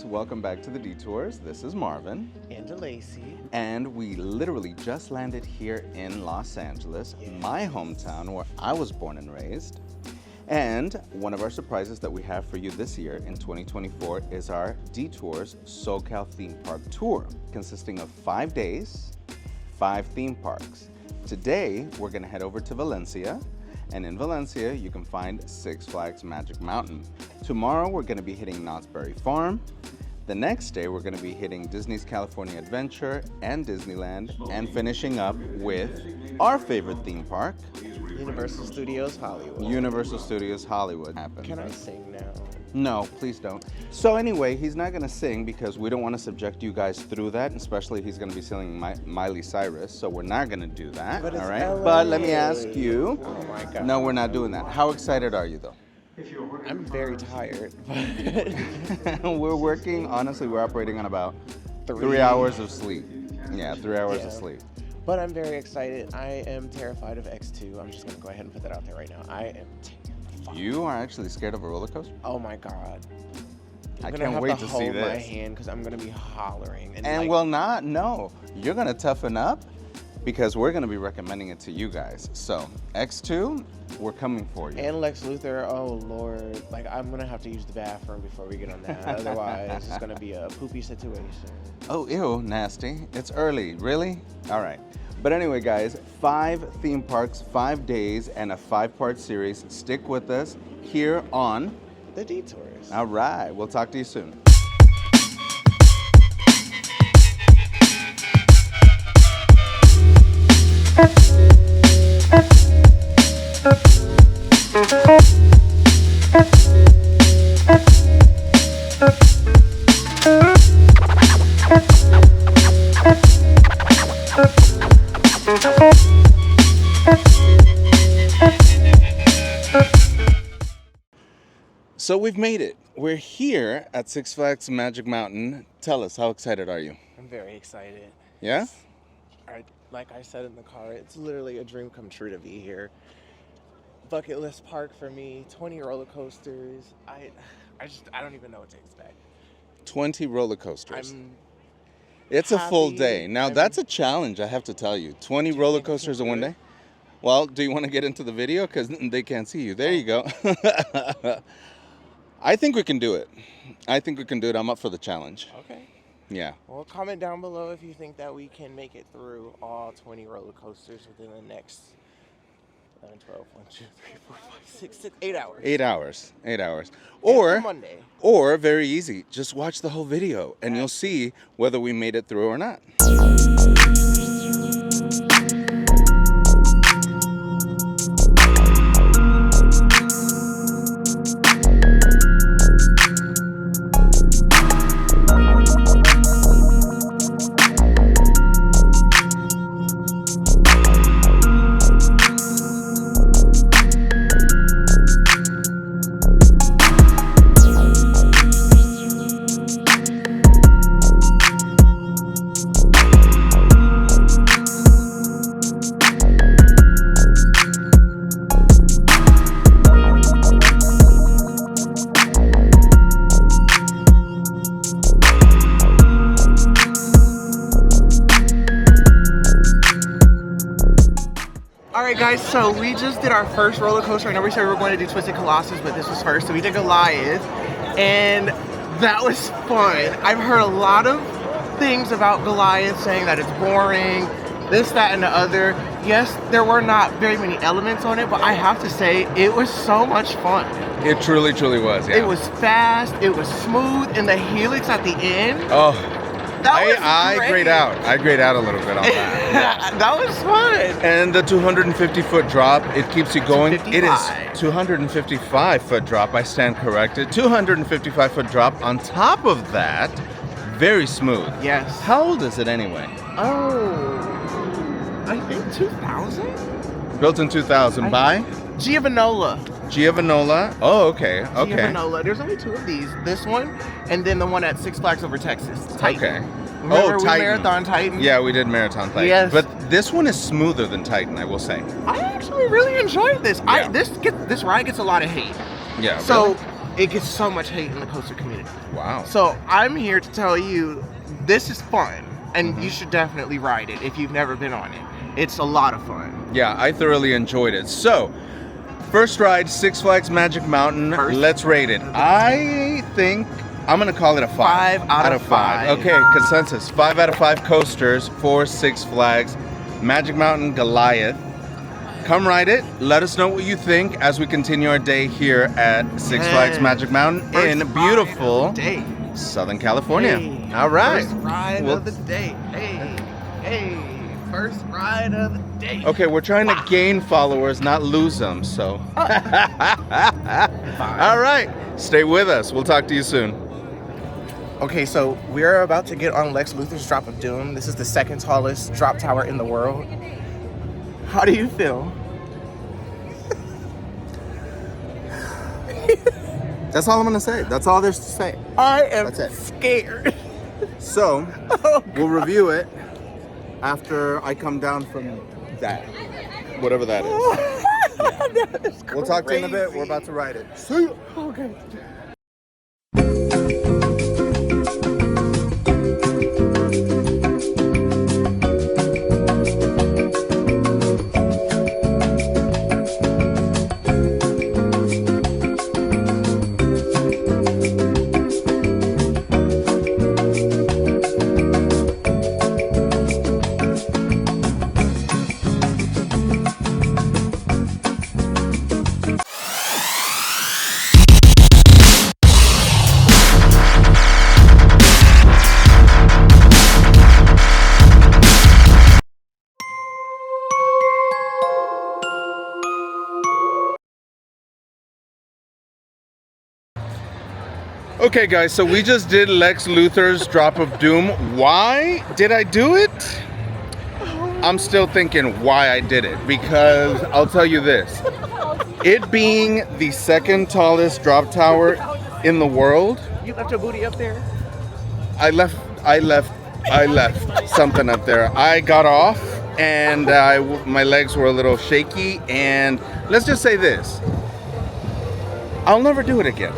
welcome back to the Detours. This is Marvin. And Lacey. And we literally just landed here in Los Angeles, my hometown where I was born and raised. And one of our surprises that we have for you this year in 2024 is our Detours SoCal theme park tour, consisting of 5 days, 5 theme parks. Today, we're gonna head over to Valencia. And in Valencia, you can find Six Flags Magic Mountain. Tomorrow, we're gonna be hitting Knott's Berry Farm. The next day, we're gonna be hitting Disney's California Adventure and Disneyland, and finishing up with our favorite theme park, Universal Studios Hollywood. Universal Studios Hollywood. Can I sing now? No, please don't. So anyway, he's not gonna sing because we don't want to subject you guys through that, especially he's gonna be singing Miley Cyrus, so we're not gonna do that, But it's all right? LA. But let me ask you. Oh my God. No, we're not doing that. How excited are you though? I'm very tired. We're working, honestly, we're operating on about 3 hours of sleep. Yeah, 3 hours of sleep. But I'm very excited. I am terrified of X2. I'm just gonna go ahead and put that out there right now. I am terrified. You are actually scared of a roller coaster? Oh my God. I I'm can't wait to see hold my this. hand because I'm gonna be hollering. And like, will not, no. You're gonna toughen up because we're gonna be recommending it to you guys. So, X2, we're coming for you. And Lex Luthor, oh Lord. Like, I'm gonna have to use the bathroom before we get on that. Otherwise, it's gonna be a poopy situation. Oh, ew, nasty. It's early, really? All right. But anyway, guys, 5 theme parks, 5 days, and a 5-part series. Stick with us here on The Detours. All right, we'll talk to you soon. So we've made it. We're here at Six Flags Magic Mountain. Tell us, how excited are you? I'm very excited. Yeah? Like I said in the car, it's literally a dream come true to be here. Bucket list park for me, 20 roller coasters. I don't even know what to expect. 20 roller coasters. I'm It's a full happy. day. Now, that's a challenge, I have to tell you. 20 roller think we coasters can in one do day? it? Well, do you want to get into the video? Because they can't see you. There you go. I think we can do it. I'm up for the challenge. Okay. Yeah. Well, comment down below if you think that we can make it through all 20 roller coasters within the next 11, 12, 1, 2, 3, 4, 5, 6, 8 hours. 8 hours. 8 hours. Or Monday. Or very easy. Just watch the whole video and you'll see whether we made it through or not. Alright guys, so we just did our first roller coaster. I know we said we were going to do Twisted Colossus, but this was first. So we did Goliath, and that was fun. I've heard a lot of things about Goliath, saying that it's boring, this, that, and the other. Yes, there were not very many elements on it, but I have to say, it was so much fun. It truly, truly was, yeah. It was fast, it was smooth, and the helix at the end. Oh, I grayed out. I grayed out a little bit on that. That was fun. And the 250-foot drop, it keeps you going. It is 255-foot drop. I stand corrected. 255-foot drop. On top of that, very smooth. Yes. How old is it anyway? Oh, I think 2000? Built in 2000 by? Giovanola. Giovanola. Oh, okay. Okay. Giovanola. There's only 2 of these. This one, and then the one at Six Flags over Texas. Titan. Okay. Remember oh, we Titan. Marathon Titan? Yeah, we did Marathon Titan. Yes. But this one is smoother than Titan, I will say. I actually really enjoyed this. Yeah. This ride gets a lot of hate. Yeah. So really? it gets so much hate in the coaster community. Wow. So I'm here to tell you, this is fun, and you should definitely ride it if you've never been on it. It's a lot of fun. Yeah, I thoroughly enjoyed it. So, first ride, Six Flags Magic Mountain. Let's rate it. I think I'm gonna call it a 5. 5 out of 5. Okay, consensus. 5 out of 5 coasters for Six Flags Magic Mountain Goliath. Come ride it. Let us know what you think as we continue our day here at Six Flags Magic Mountain in beautiful Southern California. Hey, all right. First ride of the day. Hey, first ride of the day. Okay, we're trying to gain followers, not lose them, so. All right, stay with us. We'll talk to you soon. Okay, so we're about to get on Lex Luthor's Drop of Doom. This is the second tallest drop tower in the world. How do you feel? That's all I'm gonna say. That's all there's to say. I am That's it. scared. So, we'll review it after I come down from that, whatever that is. We'll talk to you in a bit. We're about to ride it. See you. Okay. Okay, guys, so we just did Lex Luthor's Drop of Doom. Why did I do it? I'm still thinking why I did it, because I'll tell you this. It being the second tallest drop tower in the world. You left your booty up there? I left something up there. I got off and my legs were a little shaky, and let's just say this. I'll never do it again.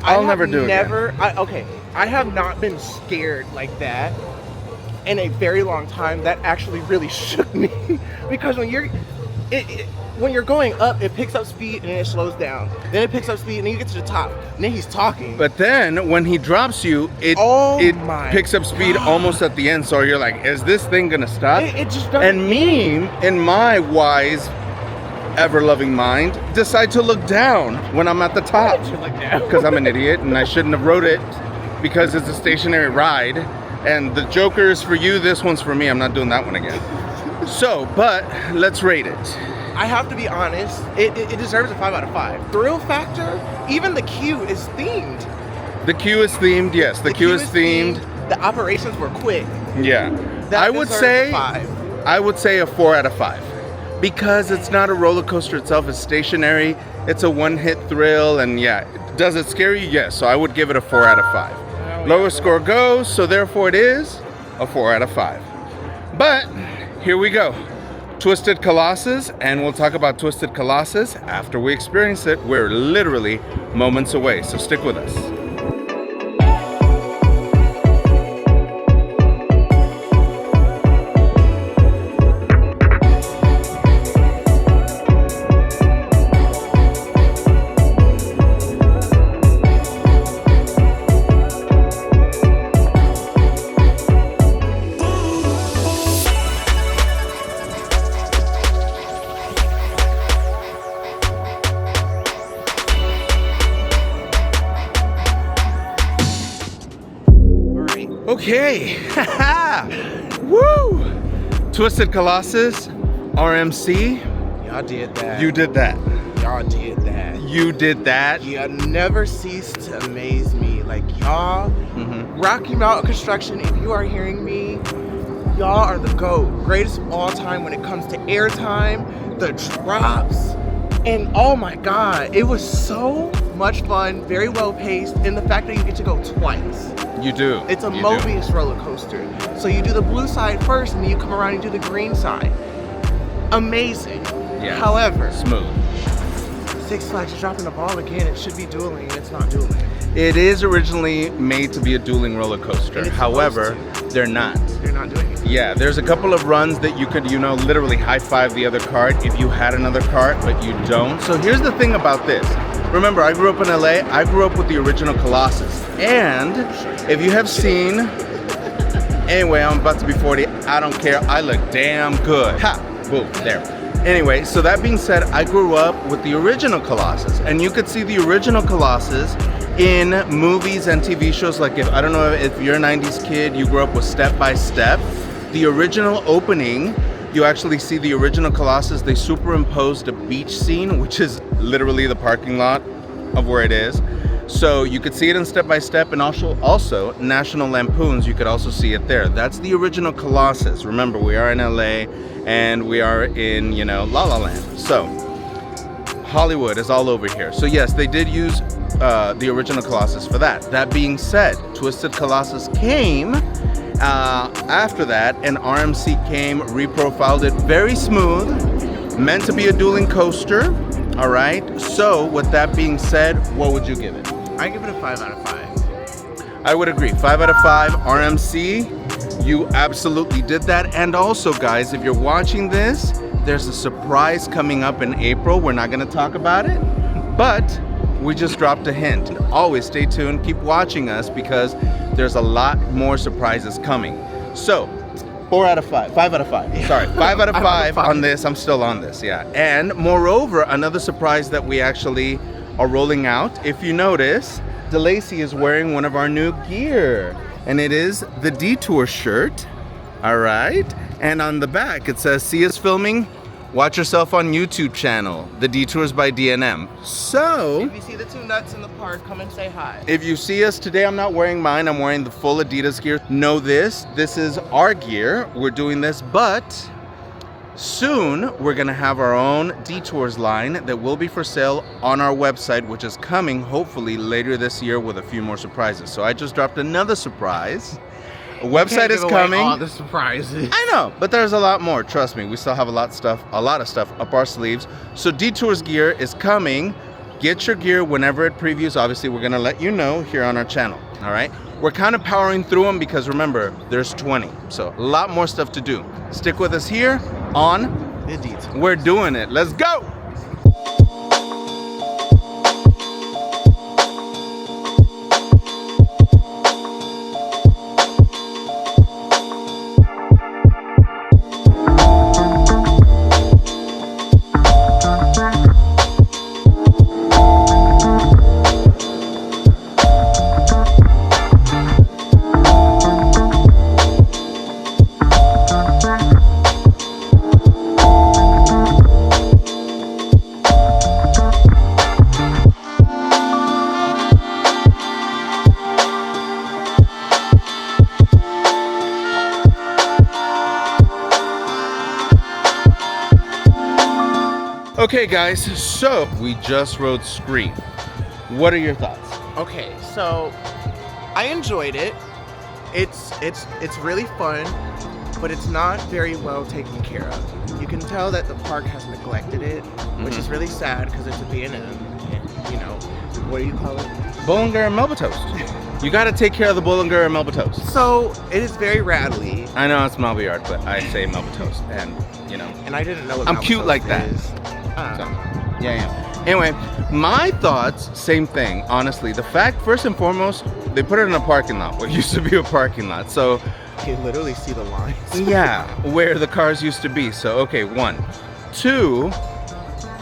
I'll never do it again. I have not been scared like that in a very long time. That actually really shook me because when you're going up, it picks up speed and then it slows down. Then it picks up speed and then you get to the top. And then he's talking. But then when he drops you, it picks up speed almost at the end. So you're like, is this thing gonna stop? It just doesn't. And me, in my wise, ever-loving mind, decide to look down when I'm at the top. Because I'm an idiot and I shouldn't have rode it because it's a stationary ride. And the Joker is for you, this one's for me. I'm not doing that one again. So, but let's rate it. I have to be honest, it deserves a 5 out of 5. Thrill factor, even the queue is themed. The queue is themed, yes. The queue is themed. The operations were quick. Yeah. I would say a 4 out of 5. Because it's not a roller coaster itself, it's stationary. It's a one-hit thrill, and yeah. Does it scare you? Yes. So I would give it a 4 out of 5. Lowest score goes, so therefore it is a 4 out of 5. But here we go. Twisted Colossus, and we'll talk about Twisted Colossus after we experience it. We're literally moments away, so stick with us. Okay, woo! Twisted Colossus, RMC. Y'all did that. You did that. Y'all did that. You did that. You never cease to amaze me. Like y'all, Rocky Mountain Construction, if you are hearing me, y'all are the GOAT. Greatest of all time when it comes to airtime, the drops, and oh my God, it was so much fun, very well paced, and the fact that you get to go twice. You do. It's a Mobius roller coaster. So you do the blue side first, and then you come around and do the green side. Amazing. Yeah. However, smooth. Six Flags is dropping the ball again. It should be dueling, and it's not dueling. It is originally made to be a dueling roller coaster. However, they're not. They're not doing it. Yeah, there's a couple of runs that you could, literally high-five the other cart if you had another cart, but you don't. So here's the thing about this. Remember, I grew up in LA. I grew up with the original Colossus. And if you have seen, anyway, I'm about to be 40. I don't care. I look damn good. Ha! Boom, there. Anyway, so that being said, I grew up with the original Colossus. And you could see the original Colossus in movies and TV shows. Like, I don't know if you're a 90s kid, you grew up with Step by Step. The original opening, you actually see the original Colossus. They superimposed a beach scene, which is literally the parking lot of where it is. So you could see it in Step by Step, and also National Lampoons, you could also see it there. That's the original Colossus. Remember, we are in LA and we are in, La La Land. So Hollywood is all over here. So yes, they did use the original Colossus for that. That being said, Twisted Colossus came after that, and RMC came, reprofiled it, very smooth, meant to be a dueling coaster. All right. So with that being said, what would you give it? I give it a 5 out of 5. I would agree. 5 out of 5. RMC, you absolutely did that. And also, guys, if you're watching this, there's a surprise coming up in April. We're not going to talk about it, but we just dropped a hint. Always stay tuned. Keep watching us because there's a lot more surprises coming. So 4 out of 5. 5 out of 5. Sorry, 5 out of 5 on this. I'm still on this, yeah. And moreover, another surprise that we actually are rolling out. If you notice, DeLacy is wearing one of our new gear, and it is the Detours shirt. All right. And on the back, it says, "See us filming? Watch yourself on YouTube channel, The Detours by DNM." So, If you see the two nuts in the park, come and say hi. if you see us today, I'm not wearing mine. I'm wearing the full Adidas gear. Know this is our gear. We're doing this, but soon we're gonna have our own Detours line that will be for sale on our website, which is coming hopefully later this year with a few more surprises. So I just dropped another surprise. A website is coming. All the surprises. I know, but there's a lot more. Trust me, we still have a lot of stuff up our sleeves. So Detours gear is coming. Get your gear whenever it previews. Obviously, we're gonna let you know here on our channel. All right. We're kind of powering through them because remember, there's 20, so a lot more stuff to do. Stick with us here on The Detours. We're Doing It. Let's go. Okay guys, so we just rode Scream. What are your thoughts? Okay, so I enjoyed it. It's really fun, but it's not very well taken care of. You can tell that the park has neglected it, which is really sad because it's a B&M, and, you know, what do you call it? Bollinger and Melba Toast. You gotta take care of the Bollinger and Melba Toast. So it is very rattly. I know it's Melba Yard, but I say Melba Toast, and you know. And I didn't know what I'm Melba cute Toast like that. is. So, yeah. Anyway, my thoughts, same thing, honestly. The fact, first and foremost, they put it in a parking lot, what used to be a parking lot. So, You can literally see the lines. yeah, where the cars used to be. So, okay, 1. 2,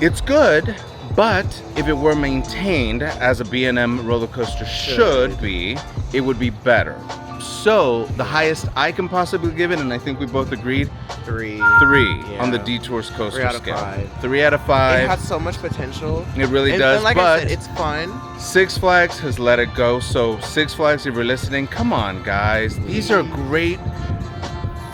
it's good, but if it were maintained as a B&M roller coaster should be, it would be better. So, the highest I can possibly give it, and I think we both agreed, 3 on the Detours coaster 3 out of scale. 5. 3 out of 5. It has so much potential. It really And does, like but I said, it's fun. Six Flags has let it go. So Six Flags, if you're listening, come on, guys. These are great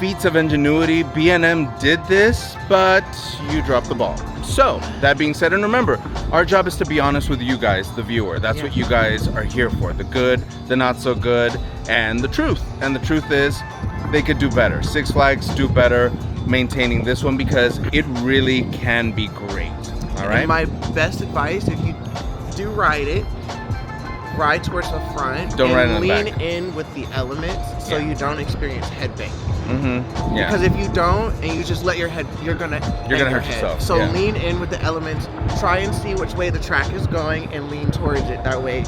feats of ingenuity. B&M did this, but you dropped the ball. So that being said, and remember, our job is to be honest with you guys, the viewer. That's what you guys are here for. The good, the not so good, and the truth. And the truth is, they could do better. Six Flags do better maintaining this one because it really can be great. All All right. And my best advice, if you do ride it, ride towards the front. Don't ride in the back. Lean in with the elements so you don't experience headbang. Mm-hmm. Yeah. Because if you don't and you just let your head, you're gonna hurt yourself. So lean in with the elements. Try and see which way the track is going and lean towards it. That way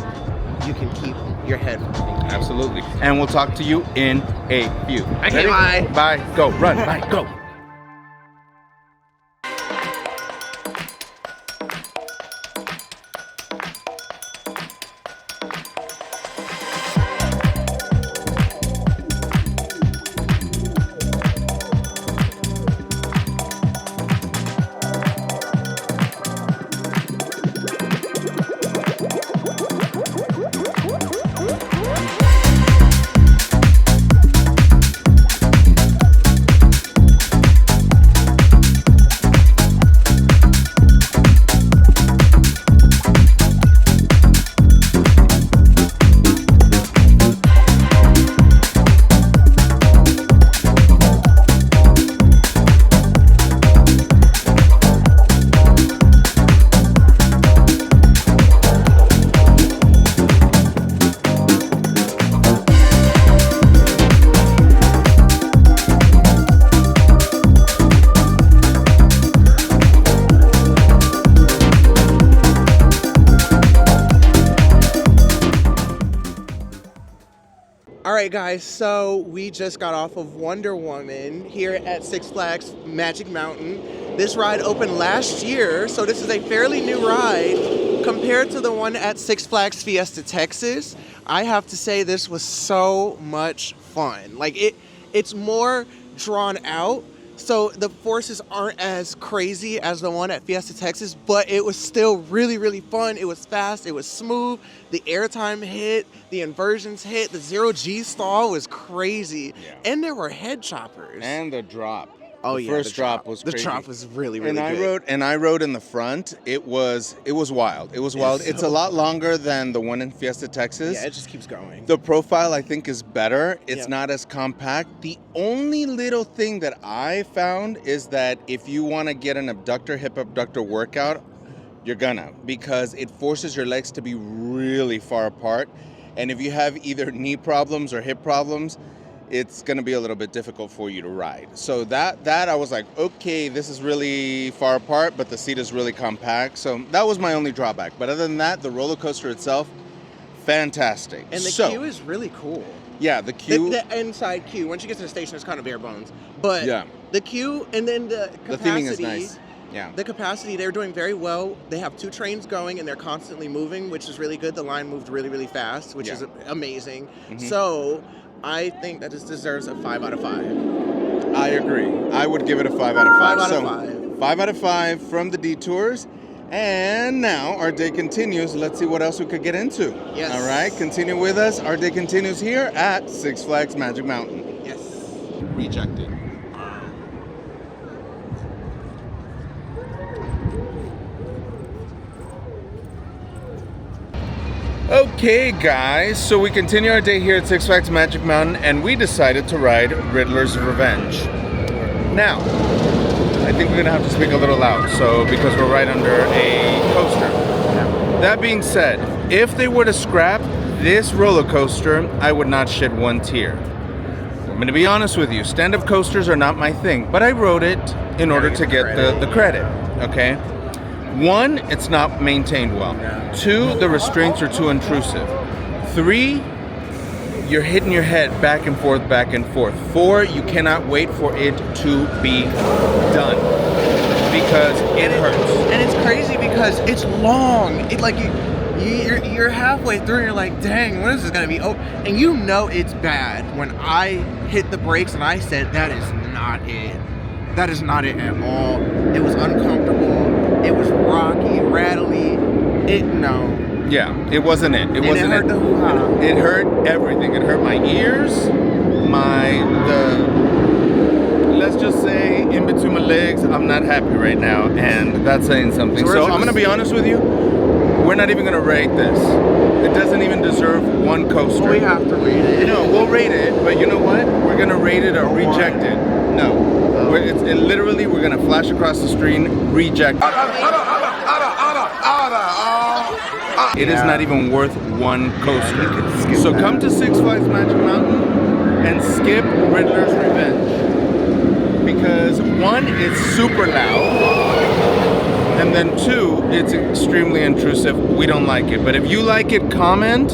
you can keep your head from thinking. Absolutely. And we'll talk to you in a few. Okay, bye. Bye. Go. Run. Bye. Go. Alright guys, so we just got off of Wonder Woman here at Six Flags Magic Mountain. This ride opened last year, so this is a fairly new ride compared to the one at Six Flags Fiesta, Texas. I have to say this was so much fun. Like it's more drawn out, so the forces aren't as crazy as the one at Fiesta, Texas, but it was still really, really fun. It was fast, it was smooth, the airtime hit, the inversions hit, the 0G stall was crazy, and there were head choppers. And the drop. Oh, the first drop was crazy. The drop was really, really and good. I rode in the front. It was wild. It was wild. It's a lot longer than the one in Fiesta, Texas. Yeah, it just keeps going. The profile, I think, is better. It's not as compact. The only little thing that I found is that if you want to get an abductor, hip abductor workout, you're gonna, because it forces your legs to be really far apart. And if you have either knee problems or hip problems, it's going to be a little bit difficult for you to ride. So that I was like, okay, this is really far apart, but the seat is really compact. So that was my only drawback. But other than that, the roller coaster itself, fantastic. And the queue is really cool. Yeah, the queue. The inside queue. Once you get to the station, it's kind of bare bones. But the queue and then the capacity. The theming is nice. Yeah. The capacity, they're doing very well. They have 2 trains going and they're constantly moving, which is really good. The line moved really, really fast, which is amazing. Mm-hmm. So I think that this deserves a 5 out of 5. I agree. I would give it a 5 out of 5. 5 out of 5. 5 out of 5 from the Detours. And now our day continues. Let's see what else we could get into. Yes. All right, continue with us. Our day continues here at Six Flags Magic Mountain. Yes. Rejected. Okay guys, so we continue our day here at Six Flags Magic Mountain and we decided to ride Riddler's Revenge. Now, I think we're gonna have to speak a little loud, so because we're right under a coaster. That being said, if they were to scrap this roller coaster, I would not shed one tear. I'm gonna be honest with you, stand-up coasters are not my thing, but I rode it in order to get the credit, okay? 1, it's not maintained well. 2, the restraints are too intrusive. 3, you're hitting your head back and forth, back and forth. 4, you cannot wait for it to be done because it hurts. And it's crazy because it's long. It like you're halfway through and you're like, dang, when is this gonna be over? And you know it's bad when I hit the brakes and I said, that is not it. That is not it at all. It was uncomfortable. It was rocky, rattly. Yeah, it wasn't it. It wasn't it. Hurt the hoo-ha. It hurt everything. It hurt my ears, let's just say in between my legs, I'm not happy right now, and that's saying something. So I'm gonna be honest with you, we're not even gonna rate this. It doesn't even deserve one coaster. Well, we have to rate it. No, we'll rate it, but you know what? We're gonna rate it a rejected. No. Literally, we're gonna flash across the screen, rejected. It is not even worth one coaster. So come to Six Flags Magic Mountain and skip Riddler's Revenge. Because one, it's super loud, and then two, it's extremely intrusive. We don't like it. But if you like it, comment,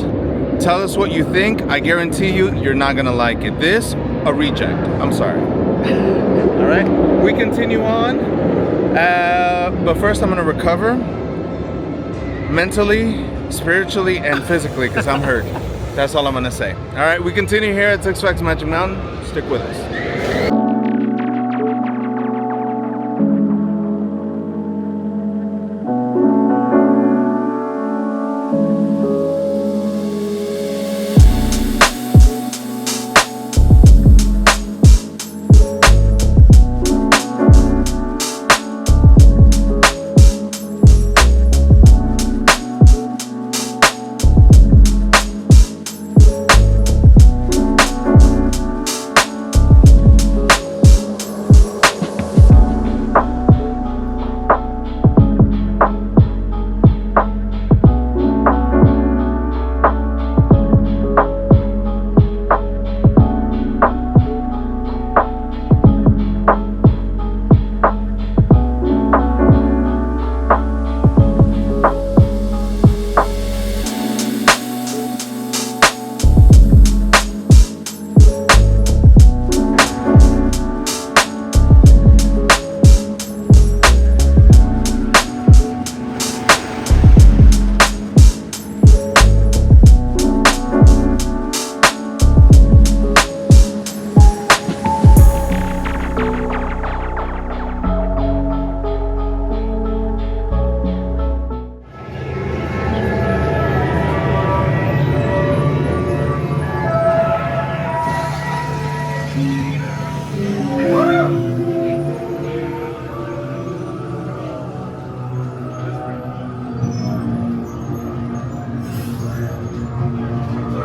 tell us what you think. I guarantee you're not gonna like it. This, a reject. I'm sorry. All right, we continue on. But first I'm gonna recover mentally, spiritually, and physically because I'm hurt. That's all I'm gonna say. All right, we continue here at Six Flags Magic Mountain. Stick with us.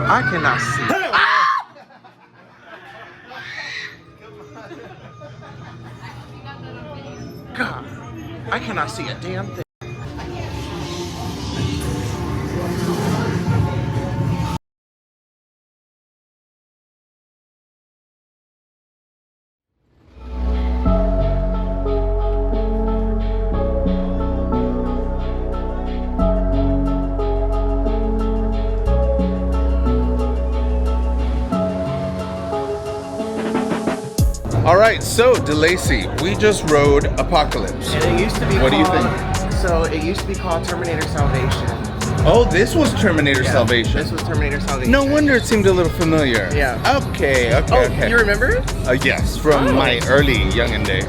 I cannot see. God, I cannot see a damn thing. All right, so DeLacy, we just rode Apocalypse. And it used to be What do you called, think? So it used to be called Terminator Salvation. Oh, this was Terminator Yeah, Salvation. This was Terminator Salvation. No wonder it seemed a little familiar. Yeah. Okay. Oh, you remember it? Yes, from my early youngin' days.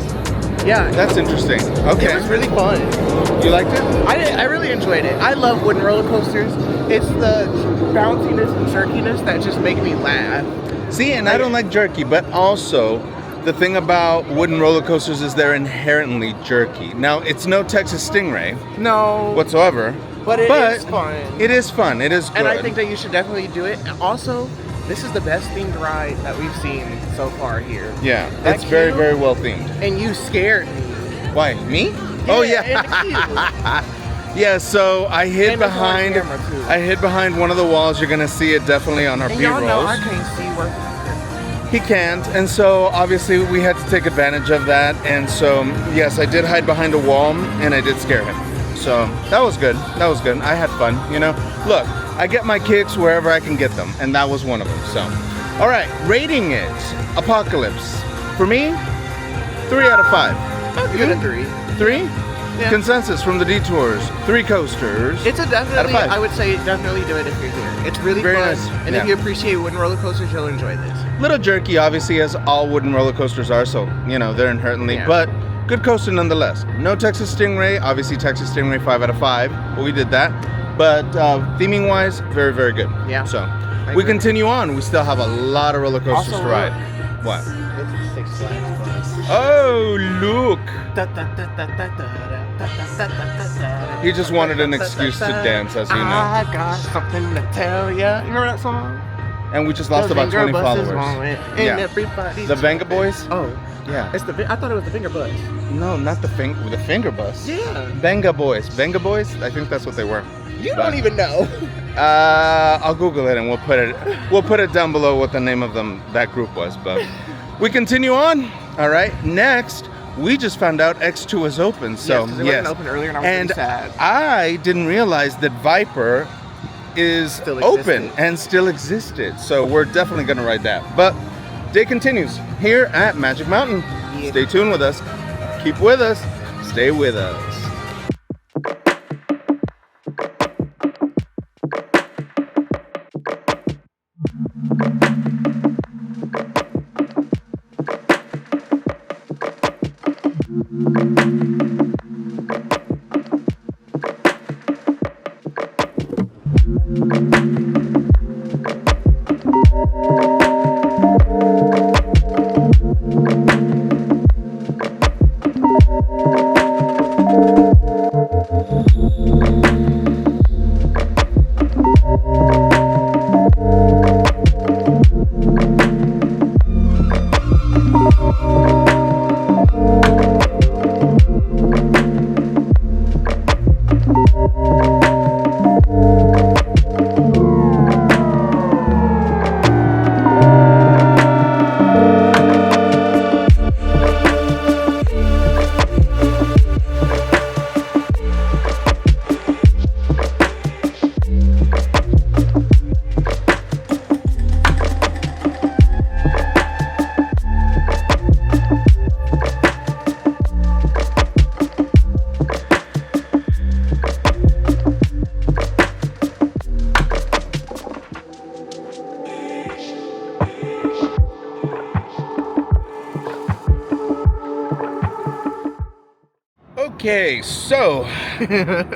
Yeah. That's interesting. Okay. It was really fun. You liked it? I really enjoyed it. I love wooden roller coasters. It's the bounciness and jerkiness that just make me laugh. See, and I don't like jerky, but also the thing about wooden roller coasters is they're inherently jerky. Now, it's no Texas Stingray No. whatsoever. But it is fun. It is fun. It is good. And I think that you should definitely do it. And also, this is the best themed ride that we've seen so far here. Yeah, That it's very, cute. very well themed. And you scared me. Why? Me? Oh, yeah. And you. Yeah, so I hid And it's on behind camera, too. I hid behind one of the walls. You're gonna see it definitely on our And y'all know I B-rolls. can't see worth it. He can't, and so obviously we had to take advantage of that. And so yes, I did hide behind a wall, and I did scare him. So that was good. That was good. I had fun, you know. Look, I get my kicks wherever I can get them, and that was one of them. So, all right, rating it, Apocalypse. For me, 3 out of 5. I'll give it a 3. 3? Yeah. Consensus from the Detours. 3 coasters. It's a definitely, Out of 5. I would say definitely do it if you're here. It's really Very fun. nice. And Yeah. if you appreciate wooden roller coasters, you'll enjoy this. Little jerky, obviously, as all wooden roller coasters are, so, you know, they're inherently, Yeah. but good coaster nonetheless. No Texas Stingray, obviously Texas Stingray 5 out of 5, but we did that. But theming wise, very, very good. Yeah. So, I we agree. continue on. We still have a lot of roller coasters Also, to ride. look. What? It's Six Flags. Oh, look! He just wanted an excuse to dance, as you know. I got something to tell ya. You remember that song? And we just lost about 20 followers. And Yeah. everybody's The Venga Boys? Oh, Yeah. it's I thought it was the Finger Bus. No, not the finger bus. Yeah. Venga Boys. Venga Boys? I think that's what they were. You don't even know. I'll Google it and we'll put it down below what the name of that group was. But we continue on. All right. Next, we just found out X2 is open. So yes, it wasn't open earlier, and I was pretty sad. I didn't realize that Viper is still open and still existed. So we're definitely gonna ride that. But day continues here at Magic Mountain. Yeah. Stay tuned with us. Keep with us. Stay with us. Okay, so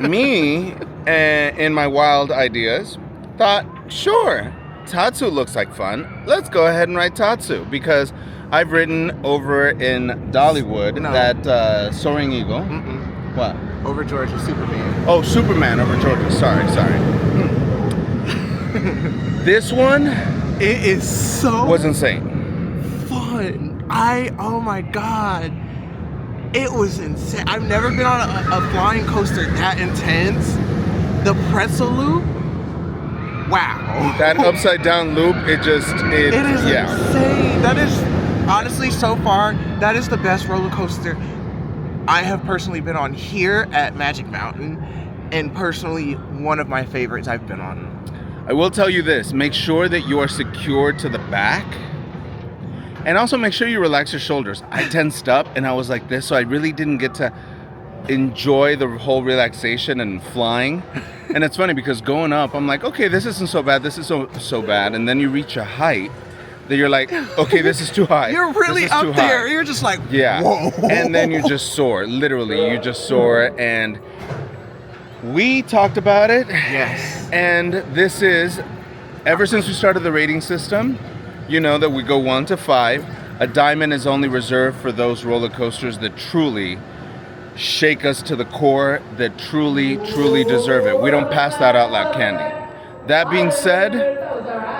me in my wild ideas thought, sure, Tatsu looks like fun. Let's go ahead and ride Tatsu because I've ridden over in Dollywood that Soaring Eagle. What? Over Georgia, Superman. Oh, Superman over Georgia. Sorry. This one, it is so was insane. Fun. Oh my God. It was insane. I've never been on a flying coaster that intense. The pretzel loop. Wow. That upside down loop, it is insane. That is, honestly, so far, that is the best roller coaster I have personally been on here at Magic Mountain, and personally, one of my favorites I've been on. I will tell you this, make sure that you are secured to the back. And also make sure you relax your shoulders. I tensed up and I was like this, so I really didn't get to enjoy the whole relaxation and flying. And it's funny because going up, I'm like, okay, this isn't so bad, this is so bad. And then you reach a height that you're like, okay, this is too high. You're really up there. You're just like, whoa. And then you just soar. Literally, you just soar. And we talked about it. Yes. And this is, ever since we started the rating system, you know that we go 1 to 5. A diamond is only reserved for those roller coasters that truly shake us to the core, that truly deserve it. We don't pass that out like candy. That being said,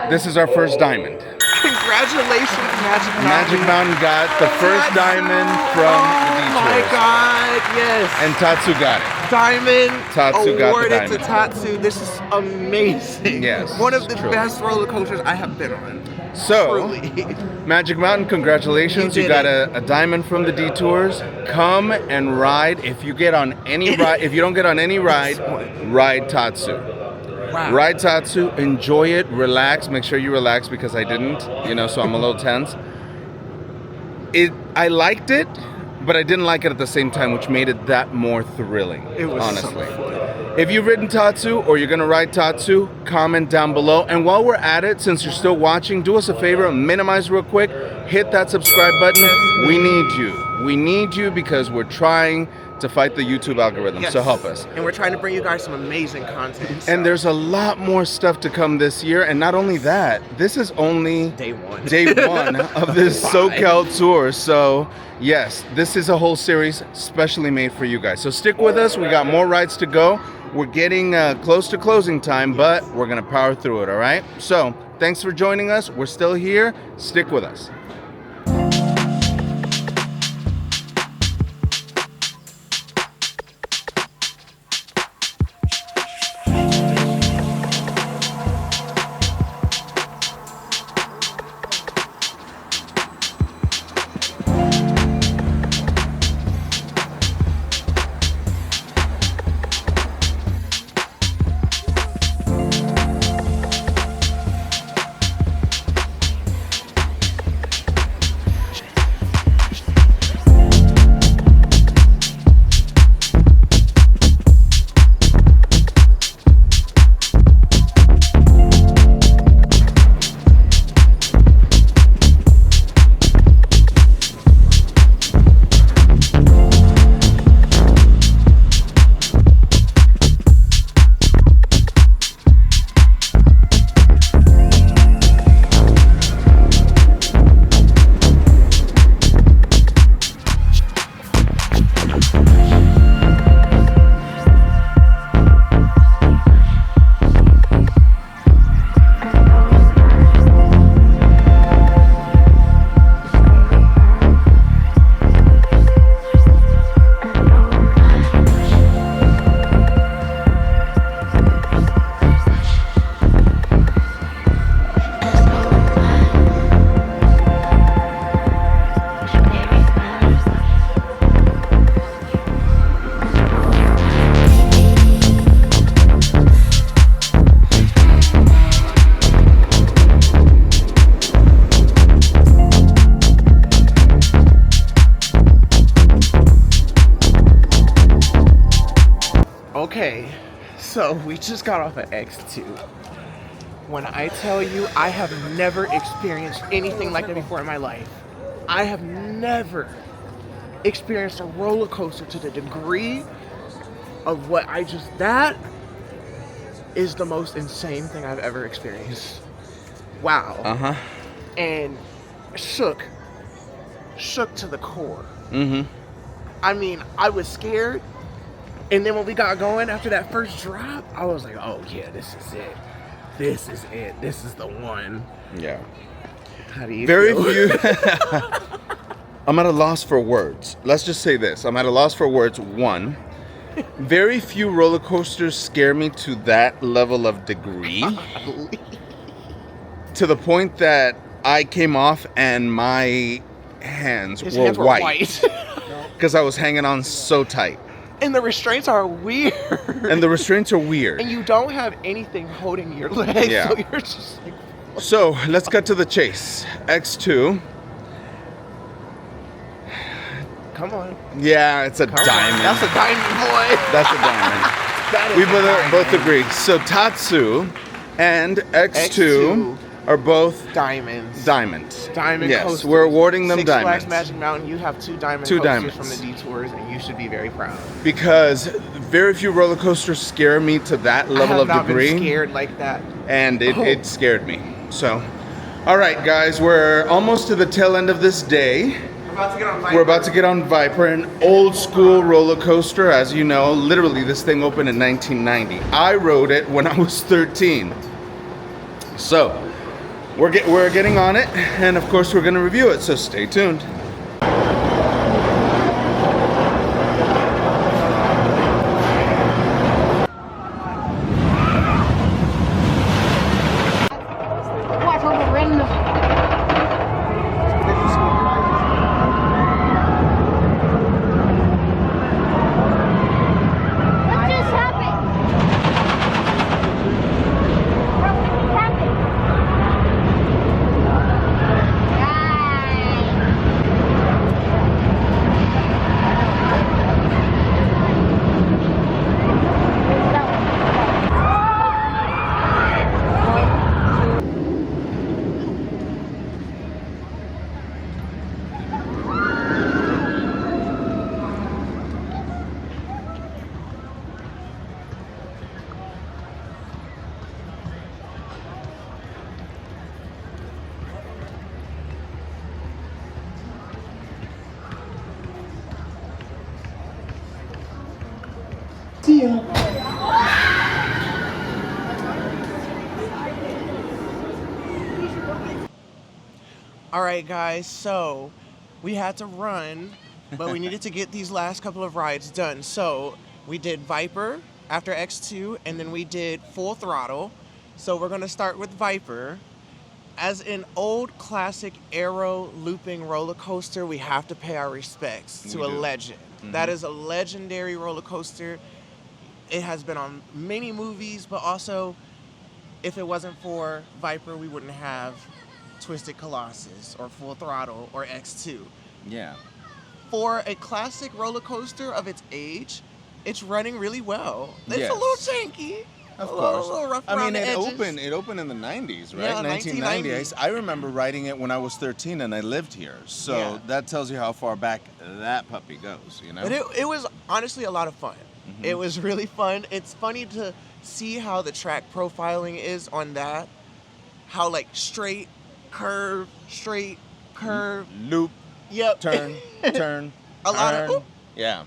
this is our first diamond. Congratulations, Magic Mountain. Magic Mountain got the first diamond from the Detours. Oh my God, yes. And Tatsu got it. Tatsu got the diamond. To Tatsu. This is amazing. Yes. One of the best roller coasters I have been on. So, Magic Mountain, congratulations. You got a diamond from the Detours. Come and ride. If you get on any ride, if you don't get on any ride, ride Tatsu. Wow. Ride Tatsu, enjoy it, relax. Make sure you relax because I didn't, so I'm a little tense. I liked it, but I didn't like it at the same time, which made it that more thrilling. It was honestly. So fun. If you've ridden Tatsu or you're gonna ride Tatsu, comment down below. And while we're at it, since you're still watching, do us a favor, minimize real quick, hit that subscribe button. We need you. We need you because we're trying to fight the YouTube algorithm, so help us. And we're trying to bring you guys some amazing content. And there's a lot more stuff to come this year, and not only that, this is only day one of this SoCal tour. So yes, this is a whole series specially made for you guys. So stick with us, we got more rides to go. We're getting close to closing time, but we're gonna power through it, all right? So thanks for joining us, we're still here, stick with us. So we just got off of X2. When I tell you I have never experienced anything like that before in my life. I have never experienced a roller coaster to the degree of what I just, that is the most insane thing I've ever experienced. Wow. Uh-huh. And shook to the core. Mm-hmm. I mean, I was scared. And then when we got going after that first drop, I was like, oh yeah, this is it. This is it. This is the one. Yeah. How do you Very feel? few. I'm at a loss for words. Let's just say this. I'm at a loss for words. One, very few roller coasters scare me to that level of degree. To the point that I came off and my hands were white. Because I was hanging on so tight. And the restraints are weird. And the restraints are weird. And you don't have anything holding your legs. Yeah. So you're just like... So let's cut to the chase. X2. Come on. Yeah, it's a Come on. diamond. That's a diamond, boy. That's a diamond. That is We a diamond. both agree. So Tatsu and X2 are both diamonds. diamonds. Diamond yes, coasters. we're awarding them Six diamonds. Flags Magic Mountain, you have two diamonds from the Detours, and you should be very proud. Because very few roller coasters scare me to that level of I have not degree. been scared like that. And it scared me. So, all right, guys, we're almost to the tail end of this day. We're about to get on Viper, an old school roller coaster. As you know, literally this thing opened in 1990. I rode it when I was 13. So, we're getting on it, and of course we're gonna review it, so stay tuned. See ya. All right, guys, so we had to run, but we needed to get these last couple of rides done. So we did Viper after X2, and then we did Full Throttle. So we're gonna start with Viper. As an old classic aero looping roller coaster, we have to pay our respects to a legend. Mm-hmm. That is a legendary roller coaster. It has been on many movies, but also, if it wasn't for Viper, we wouldn't have Twisted Colossus or Full Throttle or X2. Yeah. For a classic roller coaster of its age, it's running really well. It's Yes. a little janky. Of a course. little rough I around mean, the edges. it opened in the 90s, right? Yeah, 1990. 1990. I remember riding it when I was 13 and I lived here. So Yeah. that tells you how far back that puppy goes, you know? But it was honestly a lot of fun. Mhm. It was really fun. It's funny to see how the track profiling is on that. How like straight, curve, Loop, yep. turn, turn, A lot of turn. oop, Yeah.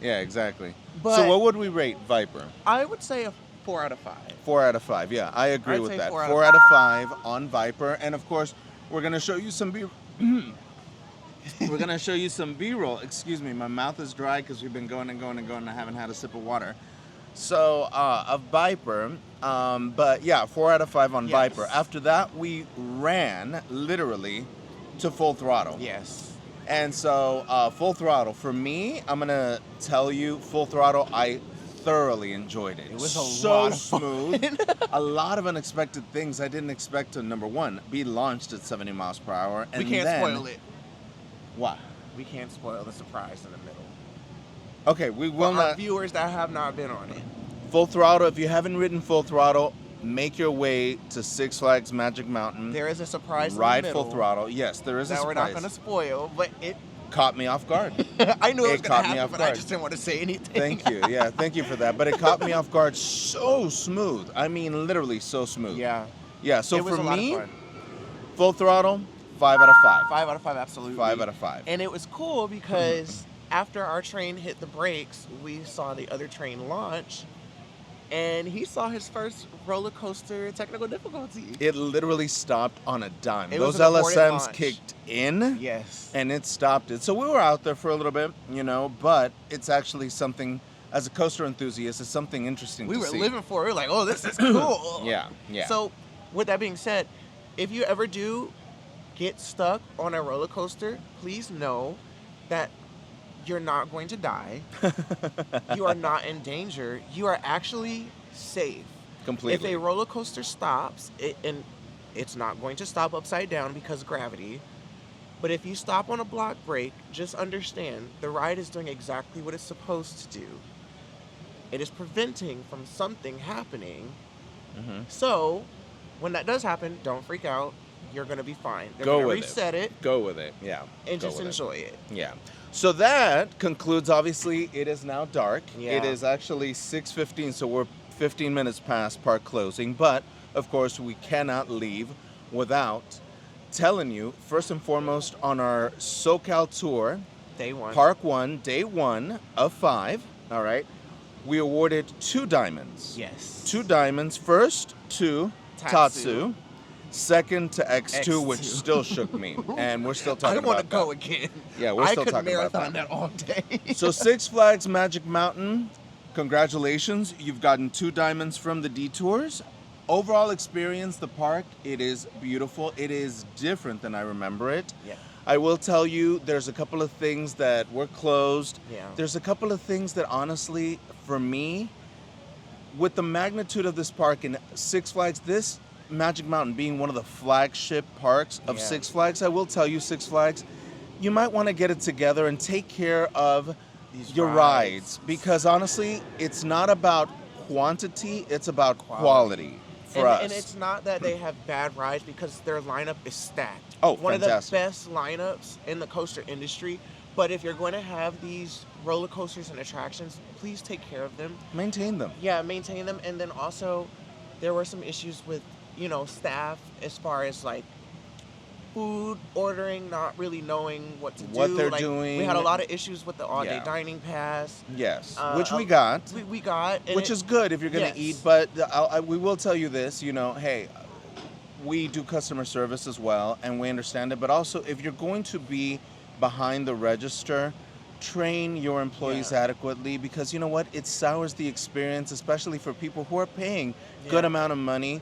Yeah, exactly. But So what would we rate Viper? I would say a 4 out of 5. 4 out of 5. Yeah, I agree I'd with say that. 4 4 out out of 5 on Viper, and of course, we're gonna show you some we're gonna show you some B-roll. Excuse me, my mouth is dry because we've been going and going and going. And I haven't had a sip of water. So of Viper, but yeah, 4 out of 5 on Yes. Viper. After that, we ran literally to Full Throttle. Yes. And so Full Throttle, for me, I'm gonna tell you, Full Throttle, I thoroughly enjoyed it. It was a so lot of smooth. A lot of unexpected things I didn't expect to, number one, be launched at 70 miles per hour. And We can't then, spoil it. What? We can't spoil the surprise in the middle. Okay, we will For our not. viewers that have not been on it. Full Throttle, if you haven't ridden Full Throttle, make your way to Six Flags Magic Mountain. There is a surprise Ride in the middle Full Throttle. Yes, there is a that surprise. we're not going to spoil, but it caught me off guard. I knew it was It going caught to me happen, off but I guard. just didn't want to say anything. Thank you. Yeah, thank you for that. But it caught me off guard so smooth. I mean, literally so smooth. Yeah. Yeah, so It was for a lot of me, fun. Full Throttle, 5 out of 5. 5 out of 5, absolutely. 5 out of 5. And it was cool because after our train hit the brakes, we saw the other train launch, and he saw his first roller coaster technical difficulty. It literally stopped on a dime. It was Those an aborted LSMs launch. kicked in, Yes. and it stopped it. So we were out there for a little bit, you know, but it's actually something, as a coaster enthusiast, it's something interesting We to were see. living for it. We were like, oh, this is cool. Yeah, yeah. So, with that being said, if you ever do get stuck on a roller coaster, please know that you're not going to die. You are not in danger. You are actually safe. Completely. If a roller coaster stops, and it's not going to stop upside down because of gravity, but if you stop on a block brake, just understand the ride is doing exactly what it's supposed to do. It is preventing from something happening. Mhm. So, when that does happen, don't freak out. You're going to be fine. They're Go going to with reset it Go with it, yeah. and Go just with it. enjoy it. Yeah. So that concludes, obviously, it is now dark. Yeah. It is actually 6:15, so we're 15 minutes past park closing. But, of course, we cannot leave without telling you, first and foremost, on our SoCal tour, Day one. Park 1, Day 1 of 5, all right, we awarded 2 diamonds. Yes. 2 diamonds. First to Tatsu. Second to X2, which X2. still shook me. And we're still I talking don't want to about go that. again. Yeah, we're still I could talking about marathon that. that all day. So Six Flags Magic Mountain, congratulations. You've gotten 2 diamonds from the Detours. Overall experience, the park, it is beautiful. It is different than I remember it. Yeah. I will tell you, there's a couple of things that were closed. Yeah. There's a couple of things that honestly, for me, with the magnitude of this park and Six Flags, this Magic Mountain being one of the flagship parks of Yeah. Six Flags, I will tell you, Six Flags, you might want to get it together and take care of These your rides, because honestly, it's not about quantity, it's about quality for us. And it's not that they have bad rides because their lineup is stacked. Oh, One fantastic. of the best lineups in the coaster industry. But if you're going to have these roller coasters and attractions, please take care of them. Maintain them. Yeah, maintain them. And then also, there were some issues with, staff as far as like food ordering, not really knowing what to do. What they're Like, doing. We had a lot of issues with the all-day Yeah. dining pass. Yes, Uh, which we got. We got. and Which it- is good if you're going Yes. to eat, but we will tell you this, hey, we do customer service as well, and we understand it, but also if you're going to be behind the register, train your employees Yeah. adequately, because you know what? It sours the experience, especially for people who are paying good Yeah. amount of money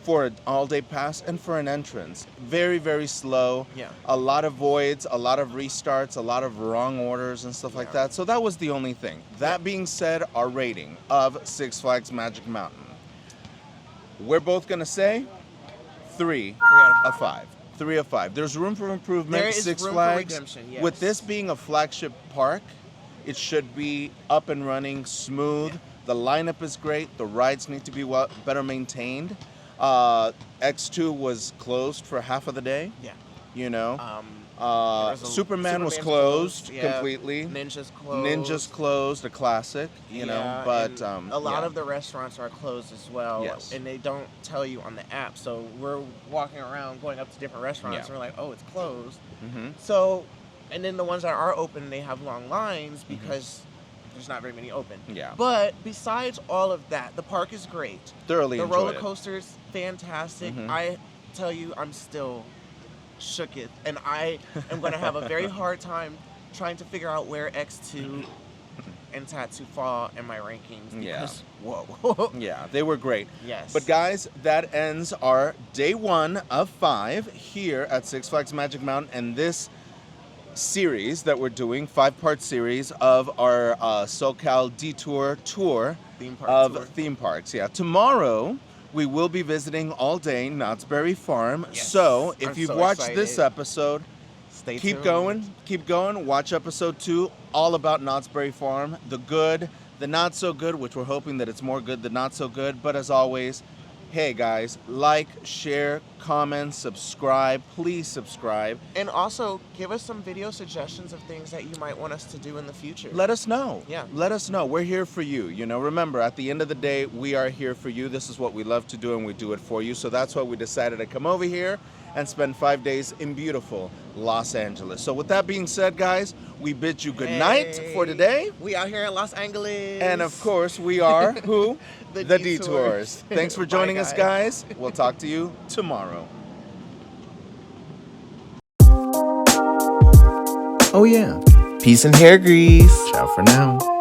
for an all-day pass and for an entrance. Very, very slow. Yeah. A lot of voids, a lot of restarts, a lot of wrong orders and stuff like Yeah. that. So that was the only thing. That being said, our rating of Six Flags Magic Mountain. We're both going to say 3 out of 5. 3 of 5. There's room for improvement. There is Six room for Flags. redemption, yes. With this being a flagship park, it should be up and running, smooth. Yeah. The lineup is great. The rides need to be better maintained. X2 was closed for half of the day. Yeah. Superman was Superman's closed yeah. completely. Ninja's closed. Ninja's closed, a classic, Yeah, but and a lot yeah. of the restaurants are closed as well. Yes. And they don't tell you on the app. So we're walking around going up to different restaurants Yeah. and we're like, oh, it's closed. Mhm. So, and then the ones that are open, they have long lines because there's not very many open. Yeah. But besides all of that, the park is great. Thoroughly The enjoyed roller it. coaster's fantastic. Mhm. I tell you, I'm still shooketh, and I am going to have a very hard time trying to figure out where X2 and Tatsu fall in my rankings. Yeah. Because, whoa. Yeah, they were great. Yes. But guys, that ends our day 1 of 5 here at Six Flags Magic Mountain, and this series that we're doing, 5-part series of our SoCal Detour tour Theme park of tour. theme parks. Yeah, tomorrow we will be visiting all day Knott's Berry Farm. Yes. So if I'm you've so watched this excited. episode, Stay keep tuned. going, keep going. Watch episode 2, all about Knott's Berry Farm, the good, the not so good, which we're hoping that it's more good than not so good. But as always, hey guys, like, share, comment, subscribe. Please subscribe. And also, give us some video suggestions of things that you might want us to do in the future. Let us know. Yeah. Let us know. We're here for you. You know, remember, at the end of the day, we are here for you. This is what we love to do, and we do it for you. So that's why we decided to come over here and spend 5 days in beautiful Los Angeles. So with that being said, guys, we bid you good night for today. We out here in Los Angeles. And of course, we are who? The Detours. Detours. Thanks for joining us, guys. We'll talk to you tomorrow. Oh yeah, peace and hair grease. Ciao for now.